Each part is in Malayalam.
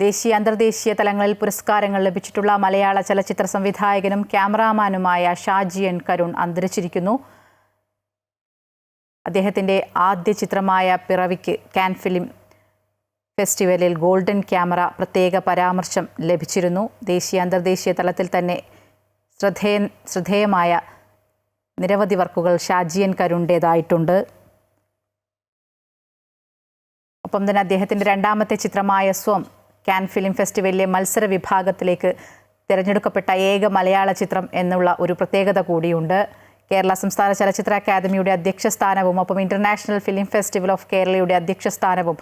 ദേശീയ അന്തർദേശീയ തലങ്ങളിൽ പുരസ്കാരങ്ങൾ ലഭിച്ചിട്ടുള്ള മലയാള ചലച്ചിത്ര സംവിധായകനും ക്യാമറാമാനുമായ ഷാജി എൻ കരുൺ അന്തരിച്ചിരിക്കുന്നു. അദ്ദേഹത്തിൻ്റെ ആദ്യ ചിത്രമായ പിറവിക്ക് കാൻ ഫിലിം ഫെസ്റ്റിവലിൽ ഗോൾഡൻ ക്യാമറ പ്രത്യേക പരാമർശം ലഭിച്ചിരുന്നു. ദേശീയ അന്തർദേശീയ തലത്തിൽ തന്നെ ശ്രദ്ധേയമായ നിരവധി വർക്കുകൾ ഷാജി എൻ കരുണിൻ്റേതായിട്ടുണ്ട്. ഒപ്പം തന്നെ അദ്ദേഹത്തിൻ്റെ രണ്ടാമത്തെ ചിത്രമായ സ്വം കാൻ ഫിലിം ഫെസ്റ്റിവലിലെ മത്സര വിഭാഗത്തിലേക്ക് തിരഞ്ഞെടുക്കപ്പെട്ട ഏക മലയാള ചിത്രം എന്നുള്ള ഒരു പ്രത്യേകത കൂടിയുണ്ട്. കേരള സംസ്ഥാന ചലച്ചിത്ര അക്കാദമിയുടെ അധ്യക്ഷ സ്ഥാനവും ഒപ്പം ഇൻ്റർനാഷണൽ ഫിലിം ഫെസ്റ്റിവൽ ഓഫ് കേരളയുടെ അധ്യക്ഷ സ്ഥാനവും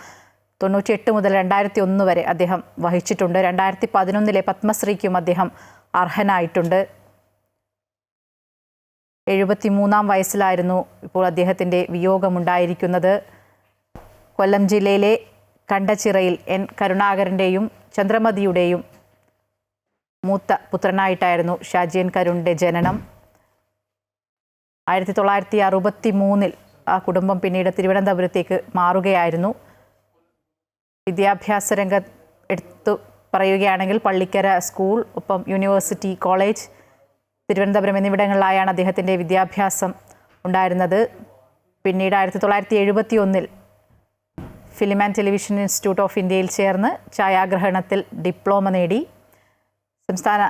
98 മുതൽ 2001 വരെ അദ്ദേഹം വഹിച്ചിട്ടുണ്ട്. 2011 പത്മശ്രീക്കും അദ്ദേഹം അർഹനായിട്ടുണ്ട്. 73-ാം വയസ്സിലായിരുന്നു ഇപ്പോൾ അദ്ദേഹത്തിൻ്റെ വിയോഗമുണ്ടായിരിക്കുന്നത്. കൊല്ലം ജില്ലയിലെ കണ്ടച്ചിറയിൽ എൻ കരുണാകരൻ്റെയും ചന്ദ്രമതിയുടെയും മൂത്ത പുത്രനായിട്ടായിരുന്നു ഷാജി എൻ കരുണിൻ്റെ ജനനം. 1963 ആ കുടുംബം പിന്നീട് തിരുവനന്തപുരത്തേക്ക് മാറുകയായിരുന്നു. വിദ്യാഭ്യാസ രംഗം എടുത്തു പറയുകയാണെങ്കിൽ പള്ളിക്കര സ്കൂൾ, ഒപ്പം യൂണിവേഴ്സിറ്റി കോളേജ്, തിരുവനന്തപുരം എന്നിവിടങ്ങളിലായാണ് അദ്ദേഹത്തിൻ്റെ വിദ്യാഭ്യാസം ഉണ്ടായിരുന്നത്. പിന്നീട് 1971 film and television institute of ഇന്ത്യയിൽ ചേർന്ന് ഛായാഗ്രഹണത്തിൽ ഡിപ്ലോമ നേടി. സംസ്ഥാന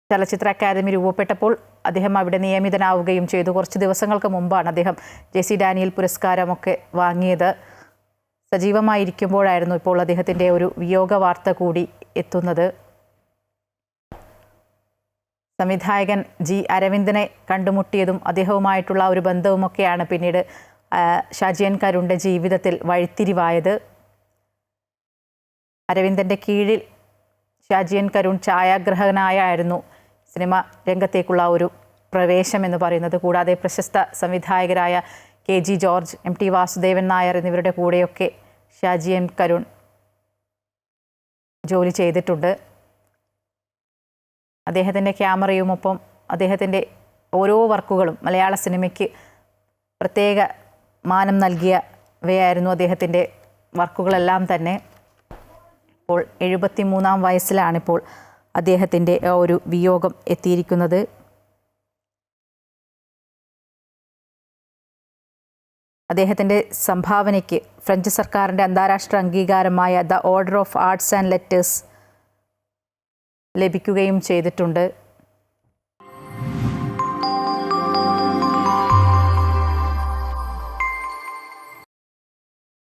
ചലച്ചിത്ര അക്കാദമി രൂപപ്പെട്ടപ്പോൾ അദ്ദേഹം അവിടെ നിയമിതനാവുകയും ചെയ്തു. കുറച്ച് ദിവസങ്ങൾക്ക് മുമ്പാണ് അദ്ദേഹം JC ഡാനിയൽ പുരസ്കാരമൊക്കെ വാങ്ങിയത്. സജീവമായിരിക്കുമ്പോഴായിരുന്നു ഇപ്പോൾ അദ്ദേഹത്തിൻ്റെ ഒരു വിയോഗ വാർത്ത കൂടി എത്തുന്നത്. സംവിധായകൻ G. അരവിന്ദനെ കണ്ടുമുട്ടിയതും അദ്ദേഹവുമായിട്ടുള്ള ഒരു ബന്ധവുമൊക്കെയാണ് പിന്നീട് ഷാജി എൻ കരുണിൻ്റെ ജീവിതത്തിൽ വഴിത്തിരിവായത്. അരവിന്ദൻ്റെ കീഴിൽ ഷാജി എൻ കരുൺ ഛായാഗ്രഹകനായായിരുന്നു സിനിമ രംഗത്തേക്കുള്ള ഒരു പ്രവേശം എന്ന് പറയുന്നത്. കൂടാതെ പ്രശസ്ത സംവിധായകരായ KG George, MT Vasudevan Nair എന്നിവരുടെ കൂടെയൊക്കെ ഷാജി എൻ കരുൺ ജോലി ചെയ്തിട്ടുണ്ട്. അദ്ദേഹത്തിൻ്റെ ക്യാമറയും ഒപ്പം അദ്ദേഹത്തിൻ്റെ ഓരോ വർക്കുകളും മലയാള സിനിമയ്ക്ക് പ്രത്യേക മാനം നൽകിയവയായിരുന്നു അദ്ദേഹത്തിൻ്റെ വർക്കുകളെല്ലാം തന്നെ. ഇപ്പോൾ 73-ാം വയസ്സിലാണിപ്പോൾ അദ്ദേഹത്തിൻ്റെ ഒരു വിയോഗം എത്തിയിരിക്കുന്നത്. അദ്ദേഹത്തിൻ്റെ സംഭാവനയ്ക്ക് ഫ്രഞ്ച് സർക്കാരിൻ്റെ അന്താരാഷ്ട്ര അംഗീകാരമായ the Order of Arts and Letters ലഭിക്കുകയും ചെയ്തിട്ടുണ്ട്.